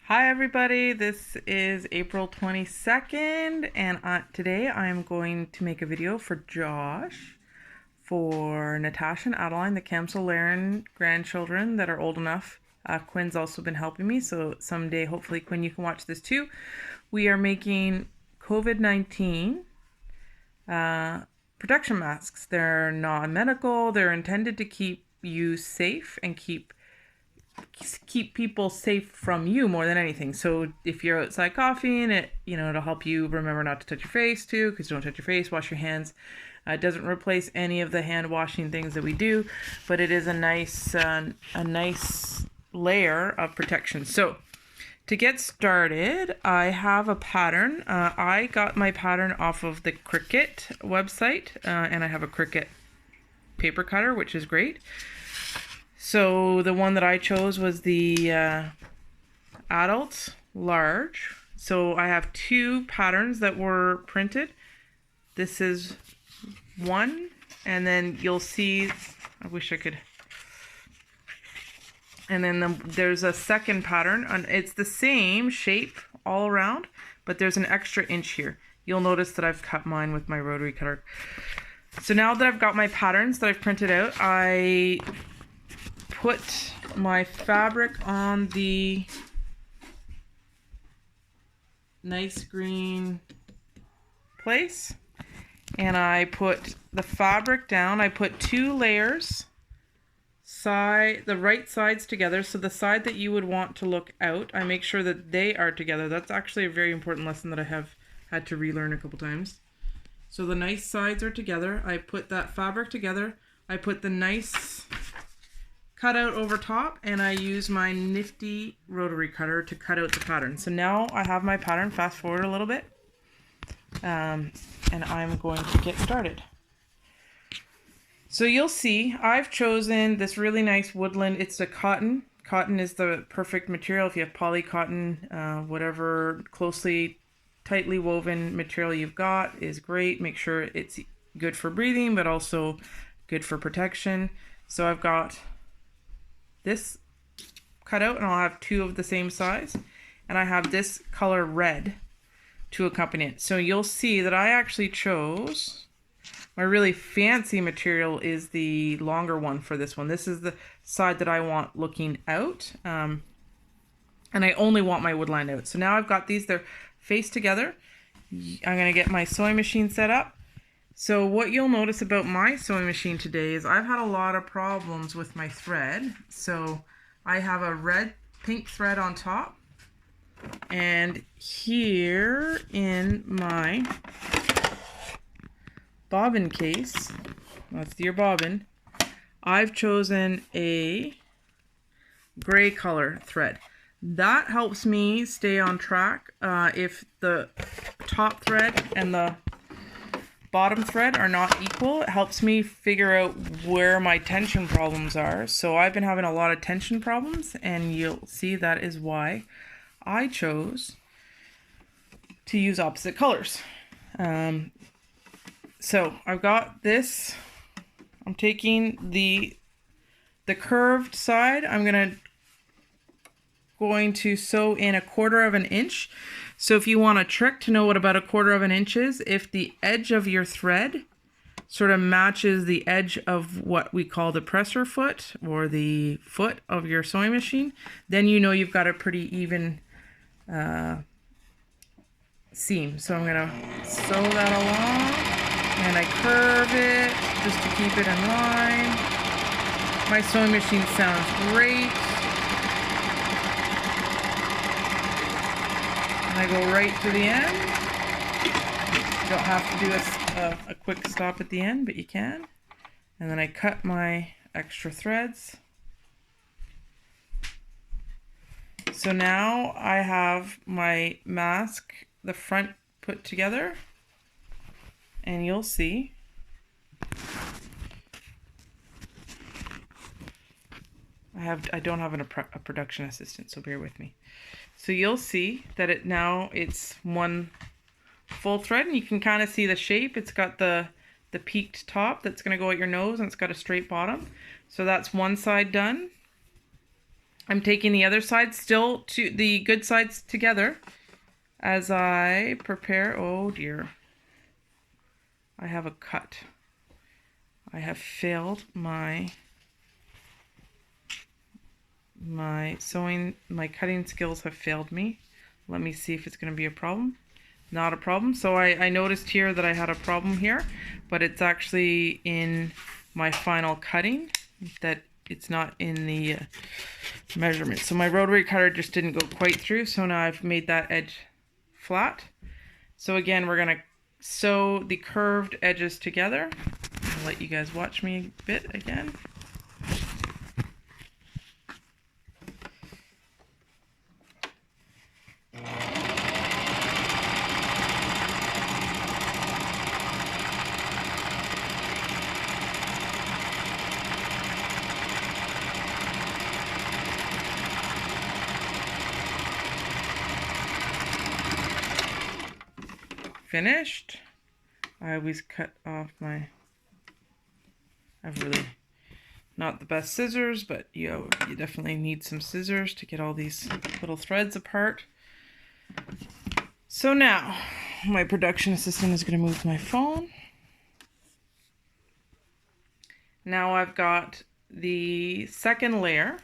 Hi everybody, this is April 22nd and today I'm going to make a video for Josh, for Natasha and Adeline, the Kamsel-Laren grandchildren that are old enough. Quinn's also been helping me, so someday hopefully Quinn you can watch this too. We are making COVID-19 protection masks. They're non-medical, they're intended to keep you safe and keep people safe from you more than anything. So if you're outside coughing, it'll help you remember not to touch your face too, because don't touch your face, wash your hands. It doesn't replace any of the hand washing things that we do, but it is a nice layer of protection. So to get started, I have a pattern. I got my pattern off of the Cricut website, and I have a Cricut paper cutter, which is great. So the one that I chose was the adult large. So I have two patterns that were printed. This is one, and then you'll see, I wish I could, and then there's a second pattern, and it's the same shape all around, but there's an extra inch here. You'll notice that I've cut mine with my rotary cutter. So now that I've got my patterns that I've printed out, I put my fabric on the nice green place, and I put the fabric down. I put two layers, the right sides together, so the side that you would want to look out, I make sure that they are together. That's actually a very important lesson that I have had to relearn a couple times. So the nice sides are together. I put that fabric together. I put the nice cut out over top, and I use my nifty rotary cutter to cut out the pattern. So now I have my pattern. Fast forward a little bit, and I'm going to get started. So you'll see I've chosen this really nice woodland. It's a cotton. Cotton is the perfect material. If you have poly cotton, whatever tightly woven material you've got is great. Make sure it's good for breathing, but also good for protection. So I've got this cut out, and I'll have two of the same size, and I have this color red to accompany it. So you'll see that I actually chose my really fancy material is the longer one for this one. This is the side that I want looking out, and I only want my wood line out. So now I've got these, they're faced together. I'm going to get my sewing machine set up. So what you'll notice about my sewing machine today is I've had a lot of problems with my thread. So I have a pink thread on top, and here in my bobbin case, that's your bobbin, I've chosen a gray color thread. That helps me stay on track. If the top thread and the bottom thread are not equal, it helps me figure out where my tension problems are. So I've been having a lot of tension problems, and you'll see that is why I chose to use opposite colors. So I've got this. I'm taking the curved side. I'm going to sew in 1/4 of an inch. So if you want a trick to know what about 1/4 of an inch is, if the edge of your thread sort of matches the edge of what we call the presser foot, or the foot of your sewing machine, then you know you've got a pretty even seam. So I'm going to sew that along, and I curve it just to keep it in line. My sewing machine sounds great. I go right to the end. You don't have to do a quick stop at the end, but you can. And then I cut my extra threads. So now I have my mask, the front put together, and you'll see I don't have a production assistant, so bear with me. So you'll see that it's one full thread, and you can kind of see the shape. It's got the peaked top that's going to go at your nose, and it's got a straight bottom. So that's one side done. I'm taking the other side still to the good sides together as I prepare. Oh dear. I have a cut. I have failed my cutting skills have failed me. Let me see if it's going to be a problem. Not a problem. So I noticed here that I had a problem here, but it's actually in my final cutting that it's not in the measurement. So my rotary cutter just didn't go quite through, so now I've made that edge flat. So again, we're going to sew the curved edges together. I'll let you guys watch me a bit again. Finished. I always cut off I've really not the best scissors, but you definitely need some scissors to get all these little threads apart. So now my production assistant is going to move my phone. Now I've got the second layer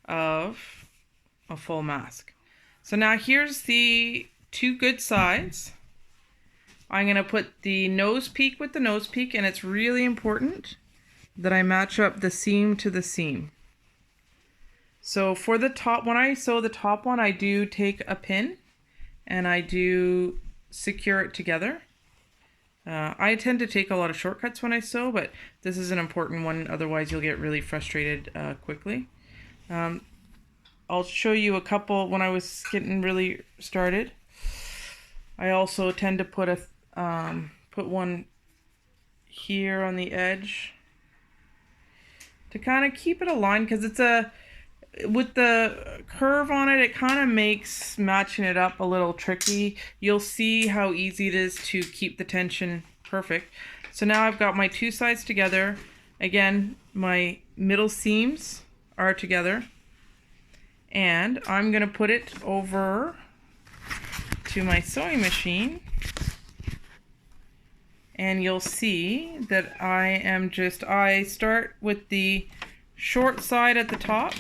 of a full mask. So now here's the two good sides. I'm going to put the nose peak with the nose peak, and it's really important that I match up the seam to the seam. So for the top, when I sew the top one, I do take a pin and I do secure it together. I tend to take a lot of shortcuts when I sew, but this is an important one, otherwise you'll get really frustrated quickly. I'll show you a couple when I was getting really started. I also tend to put one here on the edge to kind of keep it aligned, because with the curve on it, it kind of makes matching it up a little tricky. You'll see how easy it is to keep the tension perfect. So now I've got my two sides together. Again, my middle seams are together, and I'm going to put it over to my sewing machine, and you'll see that I start with the short side at the top,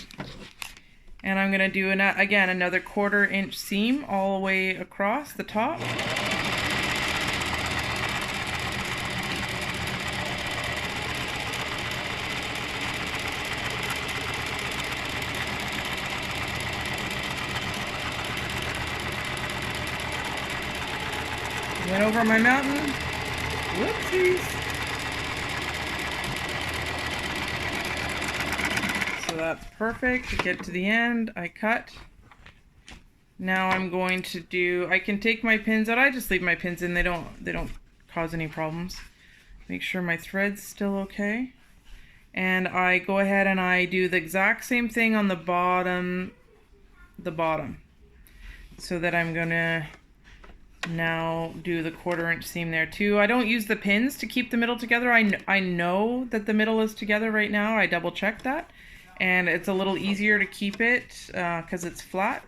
and I'm going to do again another 1/4 inch seam all the way across the top. Went over my mountain. Whoopsies. So that's perfect. To get to the end, I cut. Now I'm going to I can take my pins out. I just leave my pins in. They don't cause any problems. Make sure my thread's still okay. And I go ahead and I do the exact same thing on the bottom. So that I'm gonna now do the 1/4 inch seam there too. I don't use the pins to keep the middle together. I know that the middle is together right now. I double checked that, and it's a little easier to keep it because it's flat.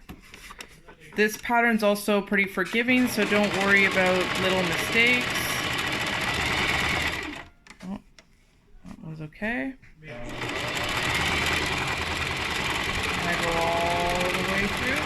This pattern's also pretty forgiving, so don't worry about little mistakes. Oh, that was okay. I go all the way through.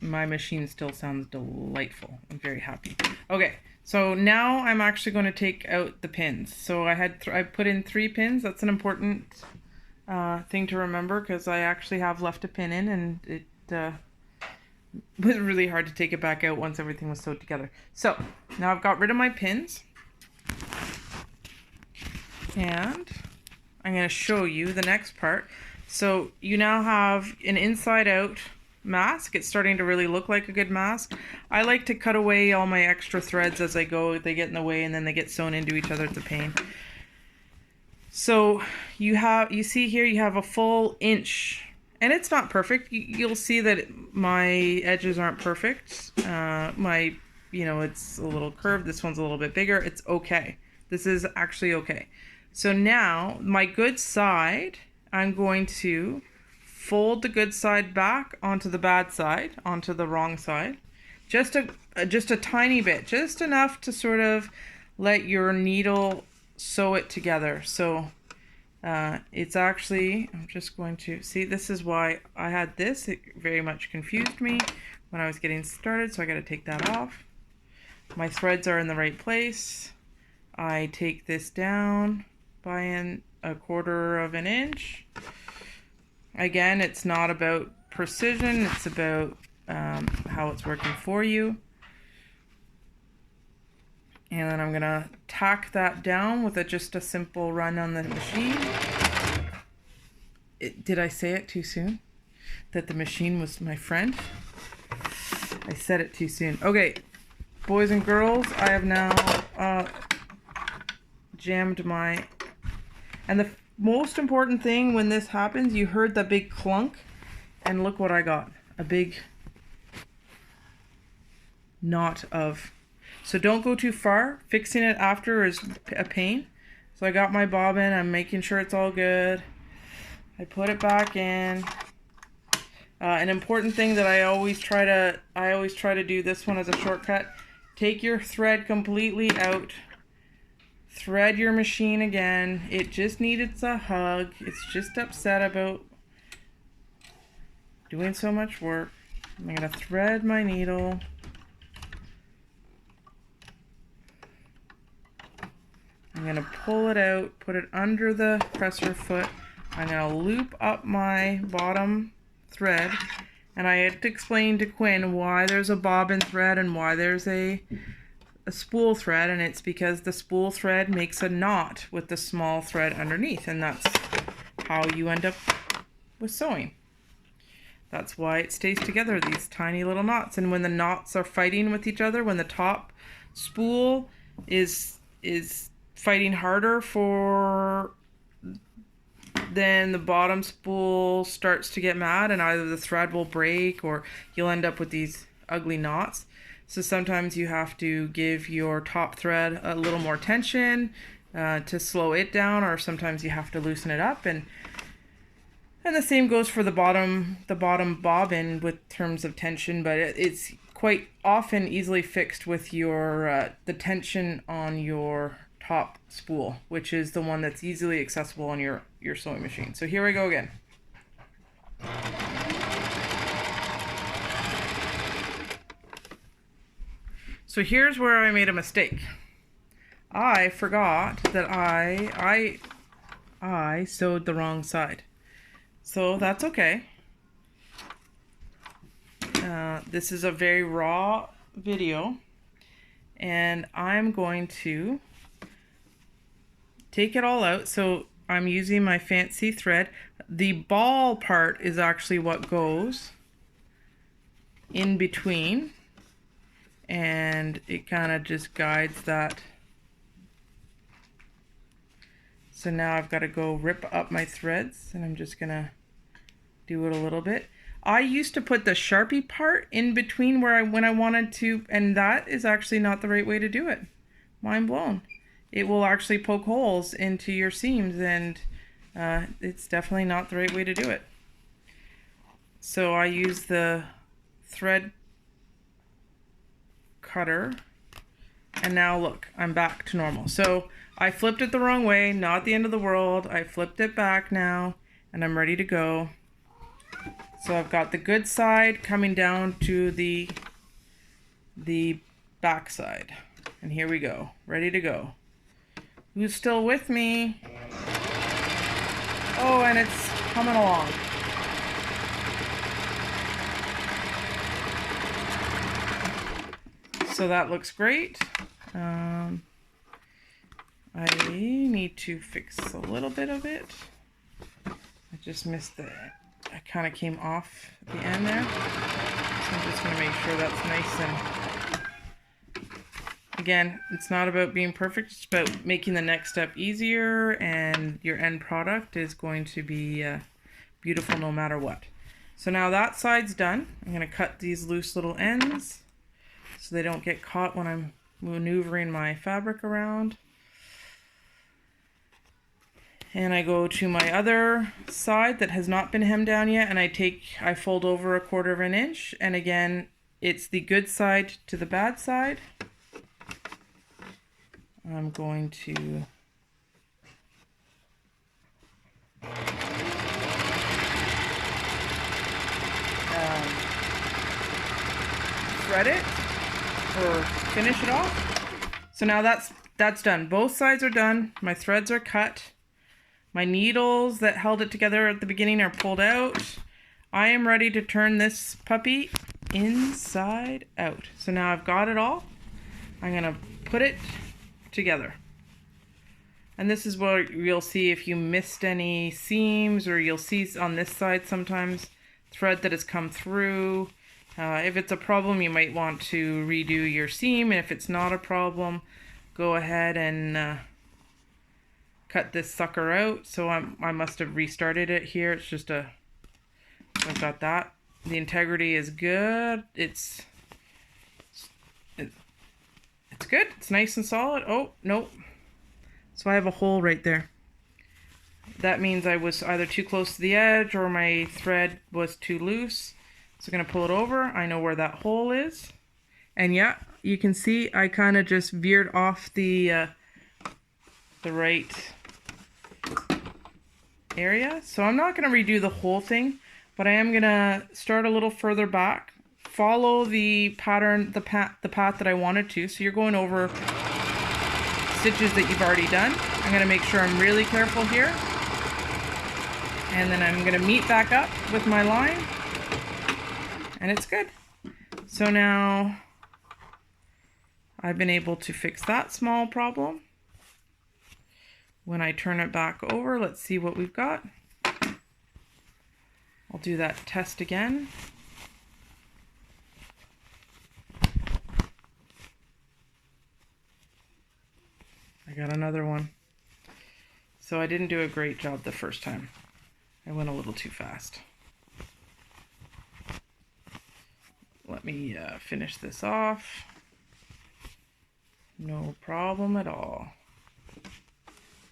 My machine still sounds delightful. I'm very happy. Okay, so now I'm actually going to take out the pins. So I put in 3 pins. That's an important thing to remember, because I actually have left a pin in, and it was really hard to take it back out once everything was sewed together. So now I've got rid of my pins, and I'm going to show you the next part. So you now have an inside out mask. It's starting to really look like a good mask. I like to cut away all my extra threads as I go. They get in the way and then they get sewn into each other. It's a pain. So you see here you have a full inch And it's not perfect. You'll see that my edges aren't perfect. It's a little curved. This one's a little bit bigger. It's okay. This is actually okay. So now my good side, I'm going to fold the good side back onto the bad side, onto the wrong side. Just a tiny bit, just enough to sort of let your needle sew it together. So it's actually, I'm just going to, see, this is why I had this. It very much confused me when I was getting started, so I got to take that off. My threads are in the right place. I take this down by a quarter of an inch. Again, it's not about precision, it's about how it's working for you. And then I'm gonna tack that down with just a simple run on the machine. Did I say it too soon? That the machine was my friend? I said it too soon. Okay, boys and girls, I have now jammed my... And the most important thing when this happens, you heard the big clunk, and look what I got. A big knot of... So don't go too far. Fixing it after is a pain. So I got my bobbin. I'm making sure it's all good. I put it back in. An important thing that I always try to do this one as a shortcut. Take your thread completely out. Thread your machine again. It just needs a hug. It's just upset about doing so much work. I'm gonna thread my needle. I'm going to pull it out, put it under the presser foot. I'm going to loop up my bottom thread. And I had to explain to Quinn why there's a bobbin thread and why there's a spool thread. And it's because the spool thread makes a knot with the small thread underneath. And that's how you end up with sewing. That's why it stays together, these tiny little knots. And when the knots are fighting with each other, when the top spool is fighting harder then the bottom spool starts to get mad, and either the thread will break or you'll end up with these ugly knots. So sometimes you have to give your top thread a little more tension to slow it down, or sometimes you have to loosen it up, and the same goes for the bottom bobbin with terms of tension, but it's quite often easily fixed with your the tension on your top spool, which is the one that's easily accessible on your sewing machine. So here we go again. So here's where I made a mistake. I forgot that I sewed the wrong side. So that's okay. This is a very raw video, and I'm going to take it all out. So I'm using my fancy thread. The ball part is actually what goes in between, and it kind of just guides that. So now I've got to go rip up my threads, and I'm just gonna do it a little bit. I used to put the Sharpie part in between when I wanted to, and that is actually not the right way to do it. Mind blown. It will actually poke holes into your seams, and it's definitely not the right way to do it. So I use the thread cutter, and now look, I'm back to normal. So I flipped it the wrong way, not the end of the world. I flipped it back now, and I'm ready to go. So I've got the good side coming down to the back side, and here we go, ready to go. Who's still with me? Oh, and it's coming along. So that looks great. I need to fix a little bit of it. I just missed I kind of came off at the end there. So I'm just going to make sure that's nice and... Again, it's not about being perfect, it's about making the next step easier, and your end product is going to be beautiful no matter what. So now that side's done. I'm going to cut these loose little ends so they don't get caught when I'm maneuvering my fabric around. And I go to my other side that has not been hemmed down yet, and I fold over 1/4 inch, and again, it's the good side to the bad side. I'm going to thread it or finish it off. So now that's done. Both sides are done. My threads are cut. My needles that held it together at the beginning are pulled out. I am ready to turn this puppy inside out. So now I've got it all. I'm going to put it together. And this is what you'll see if you missed any seams, or you'll see on this side sometimes thread that has come through. If it's a problem, you might want to redo your seam, and if it's not a problem, go ahead and cut this sucker out. So I must have restarted it here. It's just I've got that. The integrity is good. It's good. It's nice and solid. Oh, nope. So I have a hole right there. That means I was either too close to the edge or my thread was too loose. So I'm going to pull it over. I know where that hole is. And yeah, you can see I kind of just veered off the right area. So I'm not going to redo the whole thing, but I am going to start a little further back. Follow the pattern, the path that I wanted to. So you're going over stitches that you've already done. I'm going to make sure I'm really careful here. And then I'm going to meet back up with my line. And it's good. So now I've been able to fix that small problem. When I turn it back over, let's see what we've got. I'll do that test again. I got another one. So I didn't do a great job the first time. I went a little too fast. Let me finish this off. No problem at all.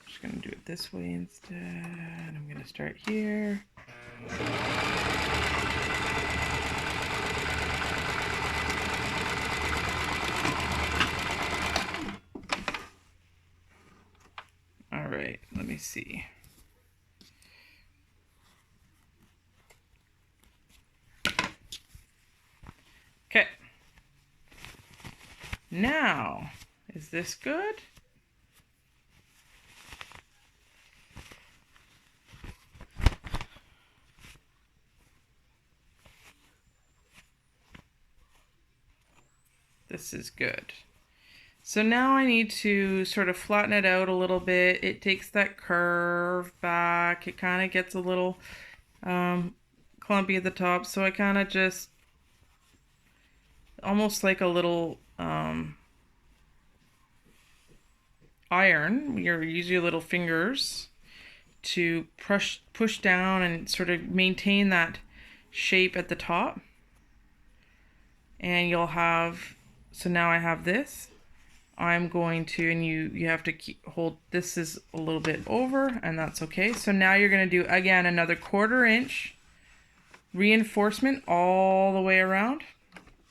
Just gonna do it this way instead. I'm gonna start here. All right, let me see. Okay. Now, is this good? This is good. So now I need to sort of flatten it out a little bit. It takes that curve back. It kind of gets a little clumpy at the top. So I kind of just, almost like a little iron. You use your little fingers to push down and sort of maintain that shape at the top. And you'll have, so now I have this. I'm going to, and you have to hold, this is a little bit over, and that's okay. So now you're going to do, again, another 1/4 inch reinforcement all the way around.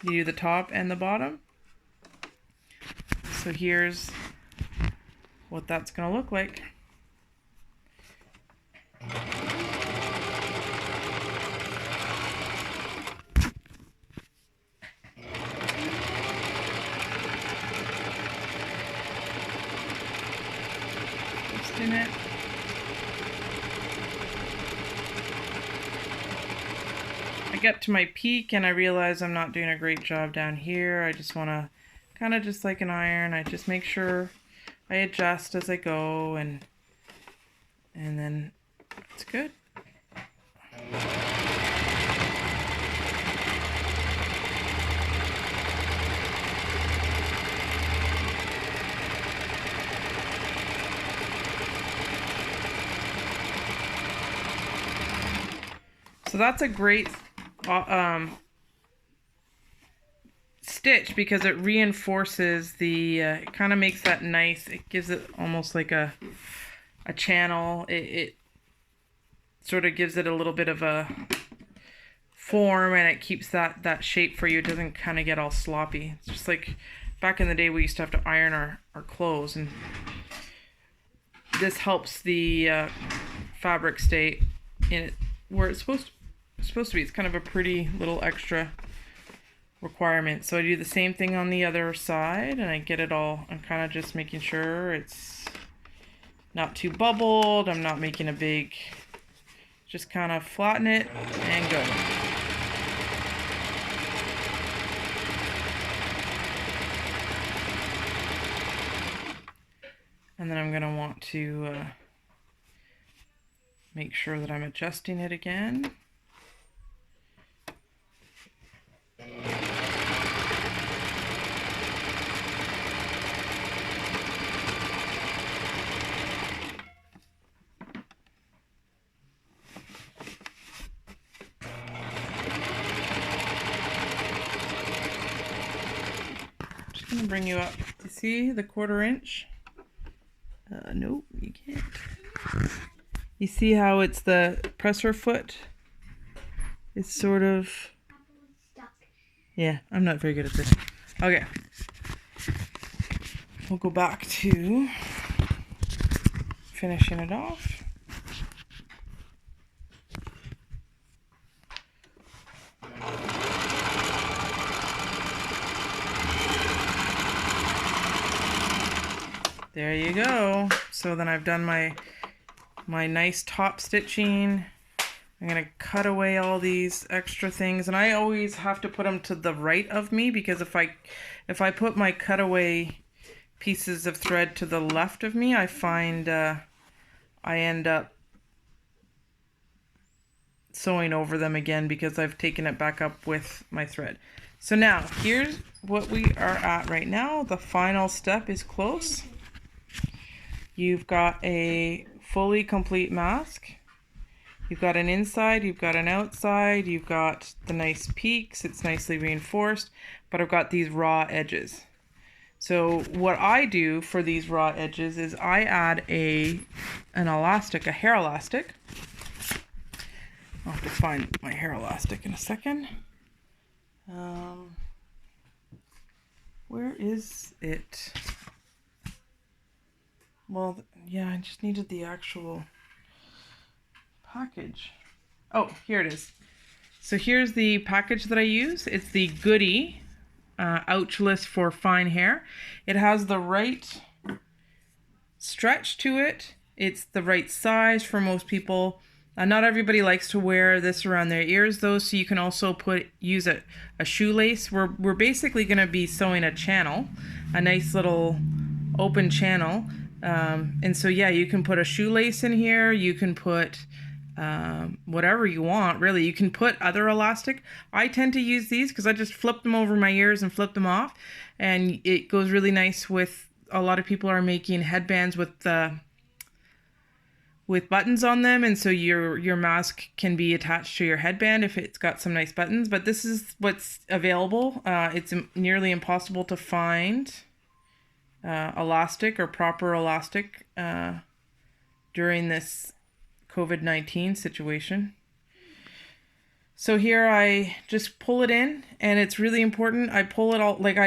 You do the top and the bottom. So here's what that's going to look like. In it. I get to my peak and I realize I'm not doing a great job down here. I just want to kind of just like an iron. I just make sure I adjust as I go, and then it's good. So that's a great stitch because it reinforces the, it kind of makes that nice, it gives it almost like a channel. It sort of gives it a little bit of a form, and it keeps that shape for you. It doesn't kind of get all sloppy. It's just like back in the day we used to have to iron our clothes, and this helps the fabric stay in it where it's supposed to be. It's kind of a pretty little extra requirement. So I do the same thing on the other side, and I get it all. I'm kind of just making sure it's not too bubbled. I'm not making a big, just kind of flatten it and go. And then I'm going to want to make sure that I'm adjusting it again. Just going to bring you up to see the 1/4 inch. Nope, you can't. You see how it's the presser foot? It's sort of stuck. Yeah, I'm not very good at this. Okay. We'll go back to finishing it off. There you go. So then I've done my nice top stitching. I'm gonna cut away all these extra things, and I always have to put them to the right of me, because if I put my cutaway pieces of thread to the left of me, I find I end up sewing over them again because I've taken it back up with my thread. So now here's what we are at right now. The final step is close. You've got a fully complete mask. You've got an inside, you've got an outside, you've got the nice peaks, it's nicely reinforced, but I've got these raw edges. So what I do for these raw edges is I add an elastic, a hair elastic. I'll have to find my hair elastic in a second. Where is it? Well, yeah, I just needed the actual package. Oh, here it is. So here's the package that I use. It's the Goody Ouchless for fine hair. It has the right stretch to it. It's the right size for most people. Not everybody likes to wear this around their ears though, so you can also use a shoelace. We're basically going to be sewing a channel, a nice little open channel. And so yeah, you can put a shoelace in here, you can put whatever you want, really. You can put other elastic. I tend to use these because I just flip them over my ears and flip them off, and it goes really nice with, a lot of people are making headbands with buttons on them, and so your mask can be attached to your headband if it's got some nice buttons. But this is what's available. It's nearly impossible to find elastic or proper elastic during this COVID-19 situation. So here I just pull it in, and it's really important. I pull it all, like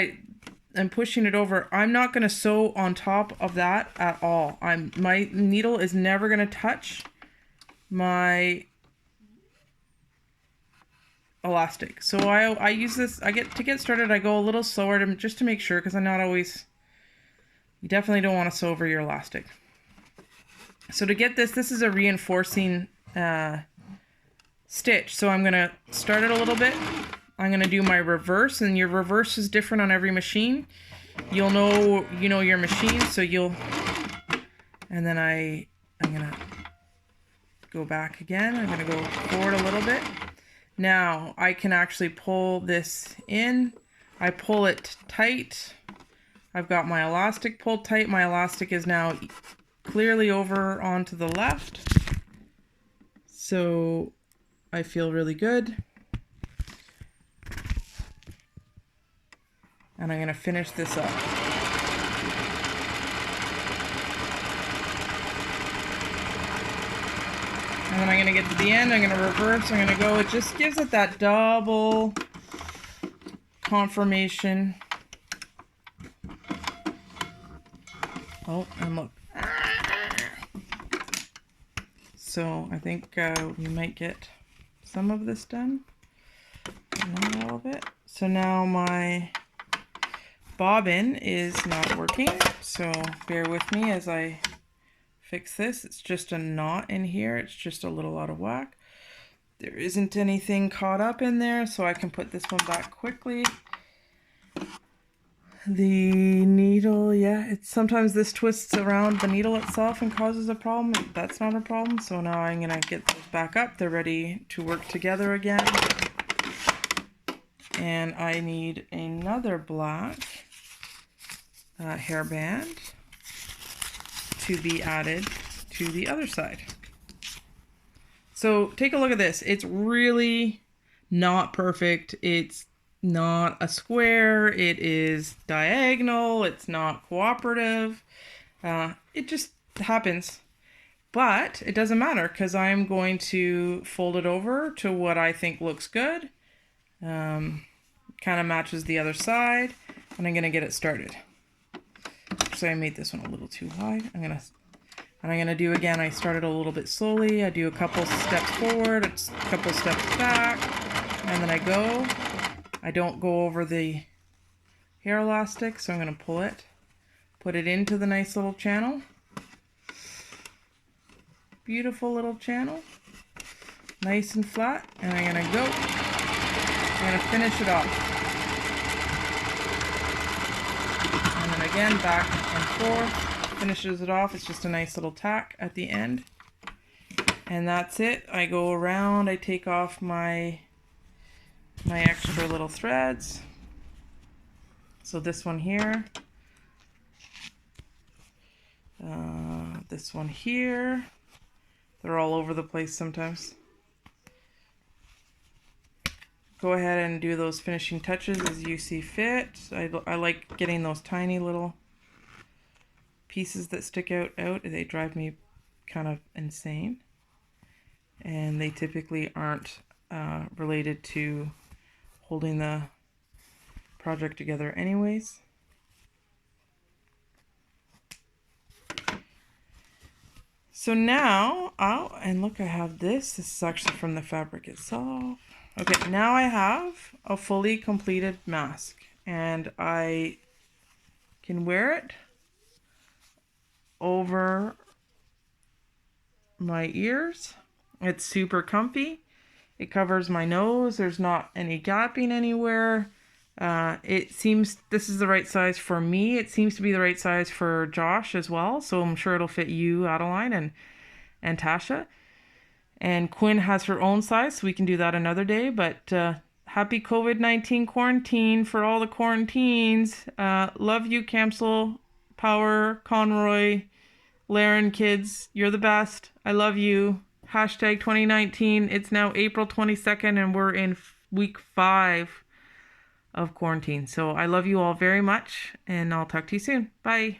I'm pushing it over. I'm not going to sew on top of that at all. My needle is never going to touch my elastic. So I use this, to get started, I go a little slower just to make sure, because I'm not always, you definitely don't want to sew over your elastic. So to get this is a reinforcing stitch. So I'm going to start it a little bit. I'm going to do my reverse, and your reverse is different on every machine. You'll know, your machine, so and then I'm going to go back again. I'm going to go forward a little bit. Now I can actually pull this in. I pull it tight. I've got my elastic pulled tight. My elastic is now clearly over onto the left. So I feel really good. And I'm going to finish this up. And then I'm going to get to the end, I'm going to reverse, I'm going to go, it just gives it that double confirmation. Oh, and look. So I think we might get some of this done, not all of it. So now my bobbin is not working, so bear with me as I fix this. It's just a knot in here, it's just a little out of whack. There isn't anything caught up in there, so I can put this one back quickly. The needle, yeah, it's sometimes this twists around the needle itself and causes a problem. That's not a problem. So now I'm gonna get those back up. They're ready to work together again. And I need another black hairband to be added to the other side. So take a look at this. It's really not perfect. It's not a square, it is diagonal, it's not cooperative. It just happens. But it doesn't matter because I'm going to fold it over to what I think looks good. Kind of matches the other side, and I'm going to get it started. Actually, I made this one a little too wide. I'm going to do again, I started a little bit slowly. I do a couple steps forward, a couple steps back, and then I go. I don't go over the hair elastic, so I'm going to pull it, put it into the nice little channel. Beautiful little channel, nice and flat, and I'm going to go. I'm going to finish it off. And then again, back and forth, finishes it off. It's just a nice little tack at the end. And that's it. I go around, I take off my extra little threads. So this one here, this one here, they're all over the place sometimes. Go ahead and do those finishing touches as you see fit. I like getting those tiny little pieces that stick out. They drive me kind of insane. And they typically aren't related to holding the project together anyways. So now, oh, and look, I have this. This is actually from the fabric itself. Okay, now I have a fully completed mask, and I can wear it over my ears. It's super comfy. It covers my nose. There's not any gapping anywhere. It seems this is the right size for me. It seems to be the right size for Josh as well. So I'm sure it'll fit you, Adeline, and Tasha. And Quinn has her own size, so we can do that another day. But happy COVID-19 quarantine for all the quarantines. Love you, Camsel, Power, Conroy, Laren kids. You're the best. I love you. Hashtag 2019. It's now April 22nd and we're in week 5 of quarantine. So I love you all very much and I'll talk to you soon. Bye.